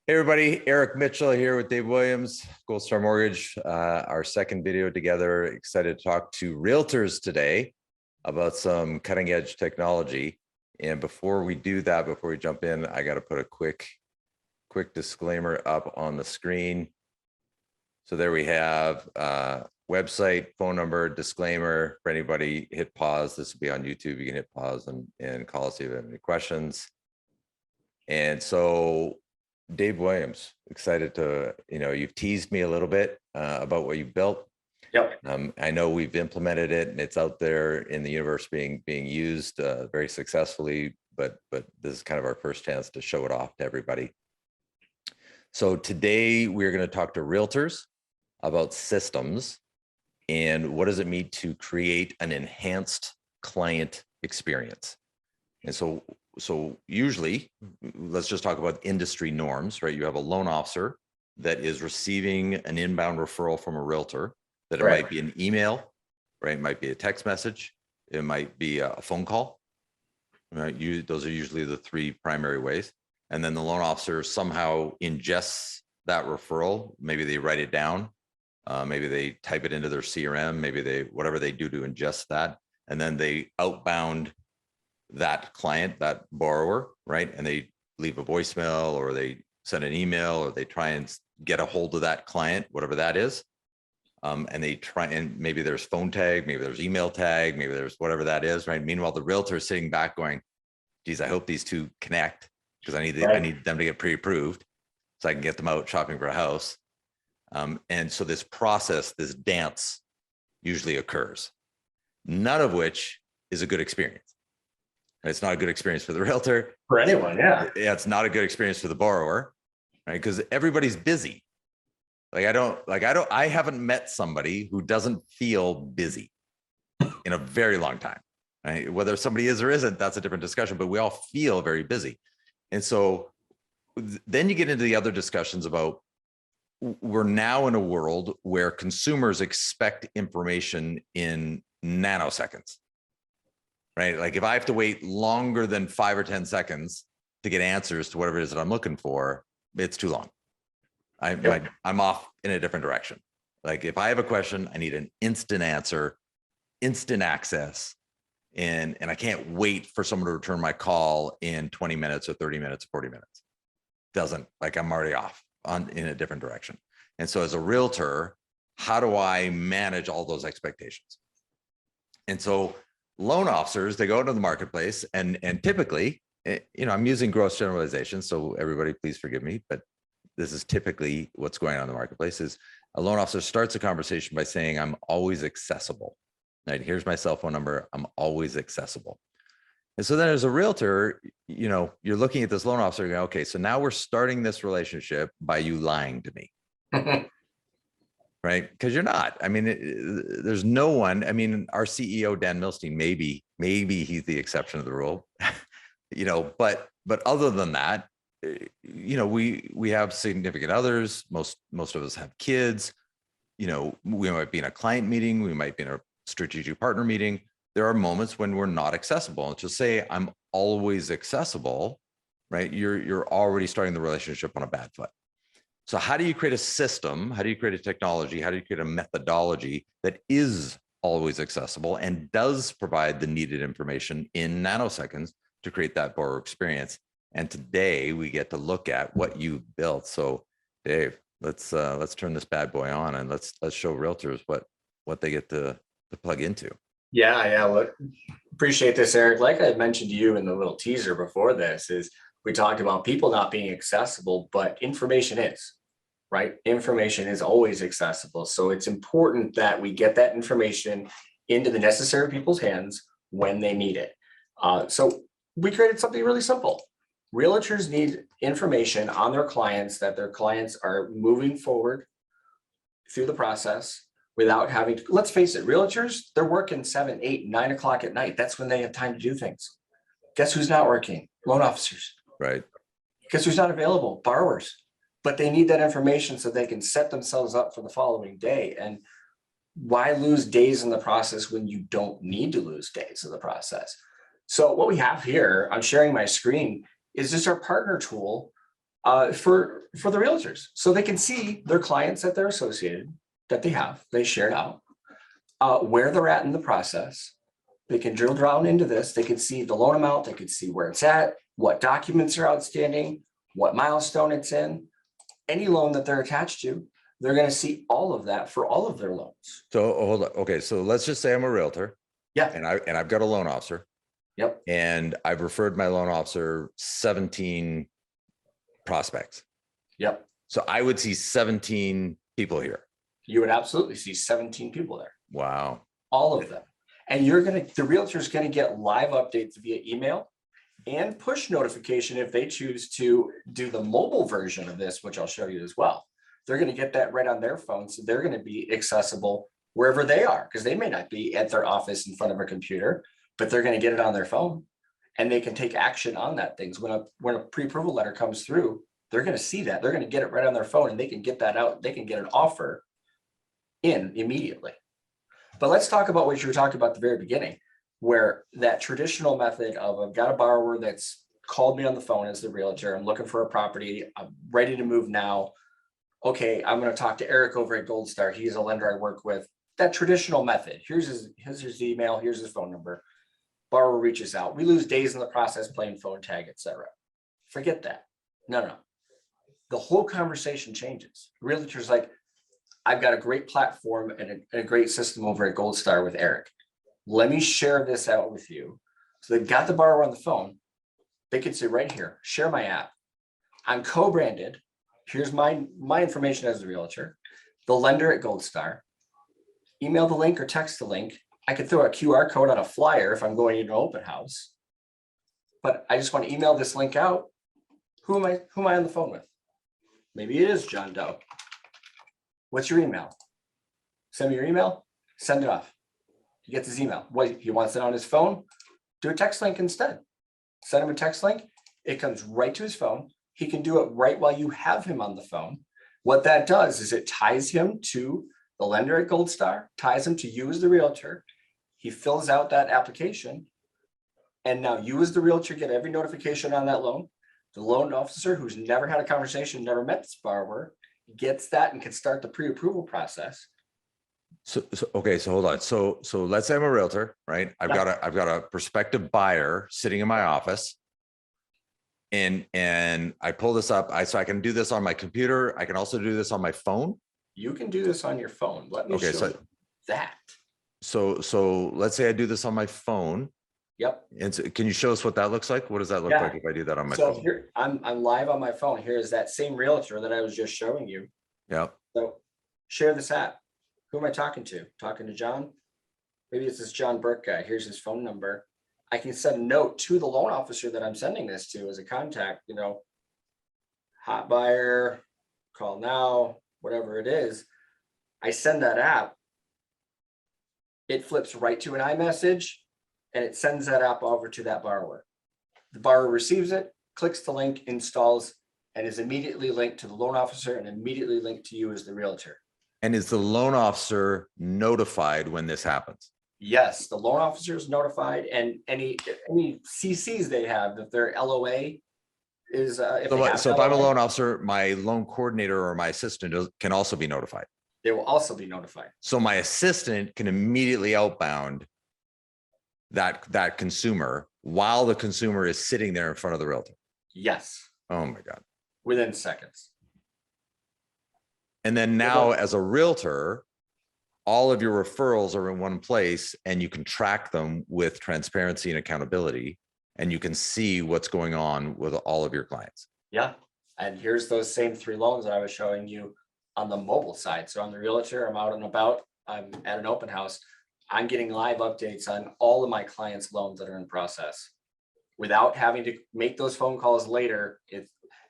Hey everybody, Eric Mitchell here with Dave Williams, Gold Star Mortgage, our second video together. Excited to talk to realtors today about some cutting edge technology. And before we do that, before we jump in, I got to put a quick disclaimer up on the screen. So there we have website, phone number, disclaimer for anybody. Hit pause. This will be on YouTube. You can hit pause and call us if you have any questions. And so Dave Williams, excited to, you've teased me a little bit about what you've built. Yep. I know we've implemented it and it's out there in the universe being used very successfully, but this is kind of our first chance to show it off to everybody. So today we're going to talk to realtors about systems and what does it mean to create an enhanced client experience. And so usually, let's just talk about industry norms, right? You have a loan officer that is receiving an inbound referral from a realtor, that it might be an email, right? It might be a text message. It might be a phone call, right? Those are usually the three primary ways. And then the loan officer somehow ingests that referral. Maybe they write it down. Maybe they type it into their CRM. Maybe whatever they do to ingest that. And then they outbound that client, that borrower, right? And they leave a voicemail or they send an email or they try and get a hold of that client, whatever that is. And they try, and maybe there's phone tag, maybe there's email tag, maybe there's whatever that is, right? Meanwhile, the realtor is sitting back going, geez, I hope these two connect because I need them to get pre-approved so I can get them out shopping for a house. And so this process, this dance usually occurs, none of which is a good experience. It's not a good experience for the realtor. For anyone, yeah. Yeah, it's not a good experience for the borrower, right? Because everybody's busy. I haven't met somebody who doesn't feel busy in a very long time. Right? Whether somebody is or isn't, that's a different discussion, but we all feel very busy. And so then you get into the other discussions about we're now in a world where consumers expect information in nanoseconds. Right? Like if I have to wait longer than 5 or 10 seconds to get answers to whatever it is that I'm looking for, it's too long. I'm off in a different direction. Like if I have a question, I need an instant answer, instant access, and I can't wait for someone to return my call in 20 minutes or 30 minutes, 40 minutes. I'm already off in a different direction. And so as a realtor, how do I manage all those expectations? And so loan officers, they go into the marketplace and typically, I'm using gross generalization, so everybody please forgive me, but this is typically what's going on in the marketplace is a loan officer starts a conversation by saying, I'm always accessible. Right? Here's my cell phone number. I'm always accessible. And so then as a realtor, you're looking at this loan officer going, okay, so now we're starting this relationship by you lying to me. Right? Because you're not. I mean, there's no one. I mean, our CEO, Dan Milstein, maybe he's the exception to the rule, but other than that, we have significant others. Most of us have kids. We might be in a client meeting. We might be in a strategic partner meeting. There are moments when we're not accessible. And to say I'm always accessible, right? You're already starting the relationship on a bad foot. So how do you create a system? How do you create a technology? How do you create a methodology that is always accessible and does provide the needed information in nanoseconds to create that borrower experience? And today we get to look at what you built. So Dave, let's turn this bad boy on and let's show realtors what they get to plug into. Yeah. Look, appreciate this, Eric. Like I mentioned to you in the little teaser before this, is we talked about people not being accessible, but information is. Right? Information is always accessible. So it's important that we get that information into the necessary people's hands when they need it. So we created something really simple. Realtors need information on their clients that their clients are moving forward through the process without having to, let's face it, realtors, they're working 7, 8, 9 o'clock at night. That's when they have time to do things. Guess who's not working? Loan officers. Right. Guess who's not available? Borrowers. But they need that information so they can set themselves up for the following day. And why lose days in the process when you don't need to lose days in the process? So what we have here, I'm sharing my screen, is just our partner tool For the realtors, so they can see their clients that they're associated, that they have, they shared out, where they're at in the process. They can drill down into this. They can see the loan amount. They can see where it's at, what documents are outstanding, what milestone it's in, any loan that they're attached to. They're going to see all of that for all of their loans. So hold on. Okay. So let's just say I'm a realtor. Yeah. And I've got a loan officer. Yep. And I've referred my loan officer 17 prospects. Yep. So I would see 17 people here. You would absolutely see 17 people there. Wow. All of them. And the realtor is going to get live updates via email and push notification if they choose to do the mobile version of this, which I'll show you as well. They're going to get that right on their phone. So they're going to be accessible wherever they are, because they may not be at their office in front of a computer, but they're going to get it on their phone and they can take action on that things. When a pre-approval letter comes through, they're going to see that. They're going to get it right on their phone and they can get that out. They can get an offer in immediately. But let's talk about what you were talking about at the very beginning, where that traditional method of I've got a borrower that's called me on the phone as the realtor. I'm looking for a property. I'm ready to move now. Okay, I'm going to talk to Eric over at Gold Star. He's a lender I work with. That traditional method. Here's his email. Here's his phone number. Borrower reaches out. We lose days in the process playing phone tag, etc. Forget that. No. The whole conversation changes. Realtor's like, I've got a great platform and a great system over at Gold Star with Eric. Let me share this out with you. So they've got the borrower on the phone. They can say right here, share my app. I'm co-branded. Here's my information as a realtor. The lender at Gold Star. Email the link or text the link. I could throw a QR code on a flyer if I'm going into an open house. But I just want to email this link out. Who am I on the phone with? Maybe it is John Doe. What's your email? Send me your email, send it off. He gets his email. What he wants it on his phone, do a text link instead. Send him a text link. It comes right to his phone. He can do it right while you have him on the phone. What that does is it ties him to the lender at Gold Star, ties him to you as the realtor. He fills out that application. And now you as the realtor get every notification on that loan. The loan officer who's never had a conversation, never met this borrower, gets that and can start the pre-approval process. So okay, so hold on. So let's say I'm a realtor, right? I've got a prospective buyer sitting in my office. And I pull this up. So I can do this on my computer. I can also do this on my phone. You can do this on your phone. Let me show you that. So let's say I do this on my phone. Yep. And so can you show us what that looks like? What does that look like if I do that on my phone? So here I'm live on my phone. Here is that same realtor that I was just showing you. Yeah. So share this app. Who am I talking to? Talking to John? Maybe it's this John Burke guy. Here's his phone number. I can send a note to the loan officer that I'm sending this to as a contact, hot buyer, call now, whatever it is. I send that app. It flips right to an iMessage and it sends that app over to that borrower. The borrower receives it, clicks the link, installs, and is immediately linked to the loan officer and immediately linked to you as the realtor. And is the loan officer notified when this happens? Yes, the loan officer is notified, and any CCs they have, if their LOA is. So if I'm a loan officer, my loan coordinator or my assistant can also be notified. They will also be notified. So my assistant can immediately outbound that consumer while the consumer is sitting there in front of the realtor. Yes. Oh my God. Within seconds. And then now as a realtor, all of your referrals are in one place and you can track them with transparency and accountability, and you can see what's going on with all of your clients. Yeah. And here's those same 3 loans that I was showing you on the mobile side. So I'm the realtor, I'm out and about, I'm at an open house. I'm getting live updates on all of my clients' loans that are in process without having to make those phone calls later.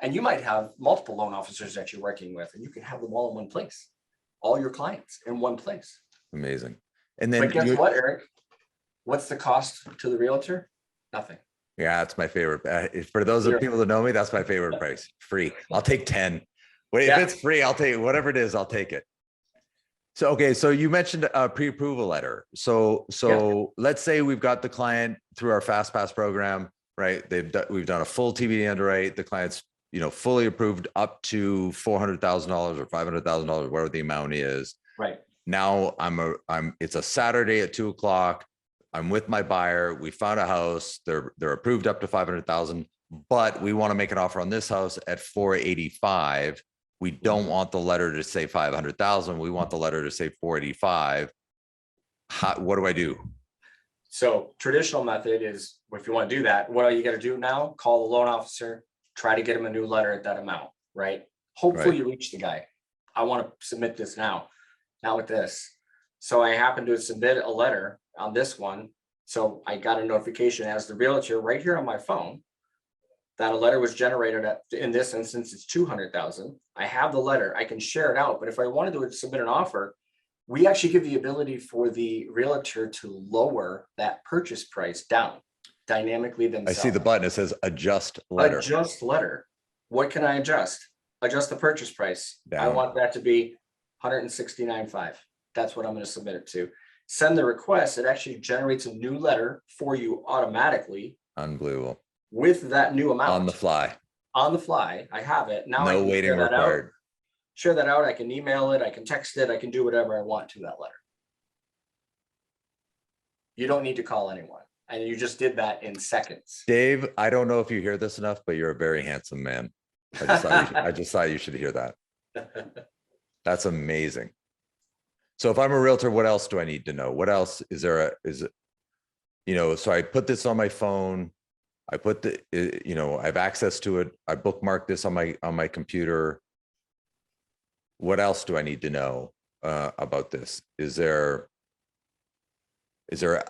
And you might have multiple loan officers that you're working with, and you can have them all in one place. All your clients in one place. Amazing. And then but guess what, Eric? What's the cost to the realtor? Nothing. Yeah, that's my favorite. For those of people that know me, that's my favorite price. Free. I'll take 10. Wait, if it's free, I'll take it. Whatever it is, I'll take it. So, okay. So you mentioned a pre-approval letter. So let's say we've got the client through our Fast Pass program, right? We've done a full TBD underwrite. The client's fully approved up to $400,000 or $500,000, whatever the amount is. Right. Now it's a Saturday at 2:00. I'm with my buyer. We found a house. They're approved up to 500,000, but we want to make an offer on this house at 485. We don't want the letter to say 500,000. We want the letter to say 485. What do I do? So traditional method is, if you want to do that, what are you got to do now? Call the loan officer, try to get him a new letter at that amount, right? Hopefully you reach the guy. I want to submit this now, not with this. So I happened to submit a letter on this one. So I got a notification as the realtor right here on my phone that a letter was generated at, in this instance, it's 200,000. I have the letter, I can share it out. But if I wanted to submit an offer, we actually give the ability for the realtor to lower that purchase price down dynamically themselves. I see the button. It says adjust letter. Adjust letter. What can I adjust? Adjust the purchase price. Down. I want that to be 169.5. That's what I'm going to submit it to. Send the request. It actually generates a new letter for you automatically. Unbelievable. With that new amount. On the fly. On the fly. I have it. Now No waiting required. Share that out. I can email it. I can text it. I can do whatever I want to that letter. You don't need to call anyone. And you just did that in seconds. Dave, I don't know if you hear this enough, but you're a very handsome man. I just thought you should hear that. That's amazing. So if I'm a realtor, what else do I need to know? What else is there? So I put this on my phone. I put I have access to it. I bookmark this on my computer. What else do I need to know about this? Is there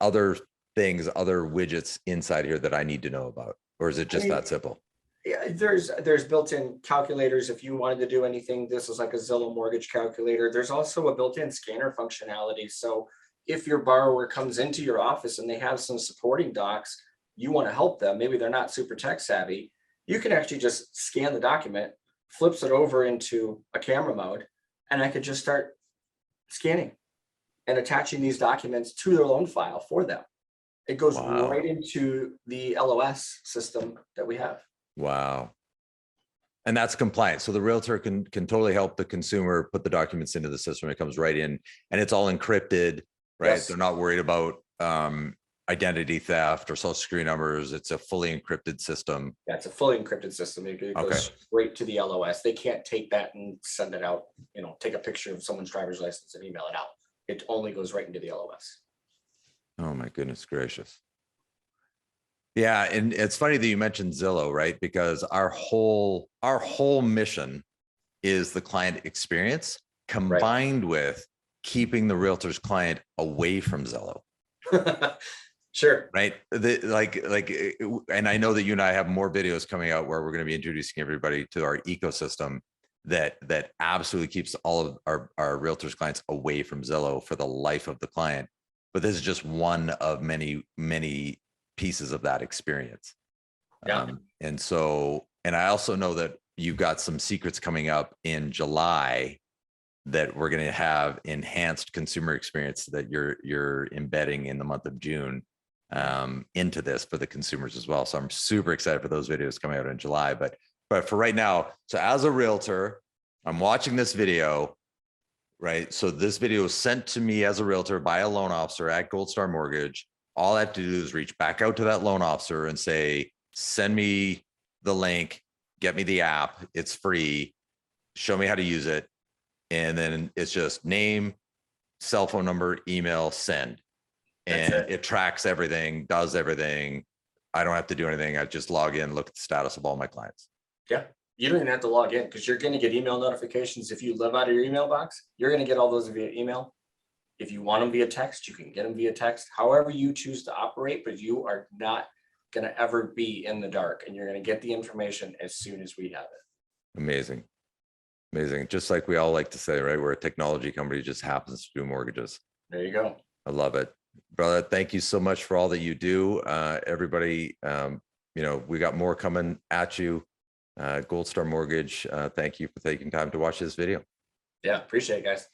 other things, other widgets inside here that I need to know about, or is it just that simple? Yeah, there's built-in calculators. If you wanted to do anything, this is like a Zillow mortgage calculator. There's also a built-in scanner functionality. So if your borrower comes into your office and they have some supporting docs, you want to help them, maybe they're not super tech savvy, you can actually just scan the document, flips it over into a camera mode, and I could just start scanning and attaching these documents to their loan file for them. It goes right into the LOS system that we have. Wow. And that's compliant. So the realtor can totally help the consumer put the documents into the system. It comes right in and it's all encrypted, right? Yes. They're not worried about identity theft or social security numbers. It's a fully encrypted system. Yeah, it's a fully encrypted system. It goes straight to the LOS. They can't take that and send it out, take a picture of someone's driver's license and email it out. It only goes right into the LOS. Oh my goodness gracious. Yeah, and it's funny that you mentioned Zillow, right? Because our whole mission is the client experience combined with keeping the realtor's client away from Zillow. Sure. Right. And I know that you and I have more videos coming out where we're going to be introducing everybody to our ecosystem that absolutely keeps all of our realtors clients away from Zillow for the life of the client. But this is just one of many, many pieces of that experience. Yeah. And I also know that you've got some secrets coming up in July that we're going to have enhanced consumer experience that you're embedding in the month of June into this for the consumers as well. So I'm super excited for those videos coming out in July. But for right now, so as a realtor, I'm watching this video, right? So this video is sent to me as a realtor by a loan officer at Gold Star Mortgage. All I have to do is reach back out to that loan officer and say, send me the link, get me the app. It's free. Show me how to use it. And then it's just name, cell phone number, email, send. And it tracks everything, does everything. I don't have to do anything. I just log in, look at the status of all my clients. Yeah. You don't even have to log in because you're going to get email notifications. If you live out of your email box, you're going to get all those via email. If you want them via text, you can get them via text, however you choose to operate, but you are not going to ever be in the dark and you're going to get the information as soon as we have it. Amazing. Amazing. Just like we all like to say, right? We're a technology company, just happens to do mortgages. There you go. I love it. Brother, thank you so much for all that you do. Everybody, we got more coming at you. Gold Star Mortgage, thank you for taking time to watch this video. Yeah, appreciate it, guys.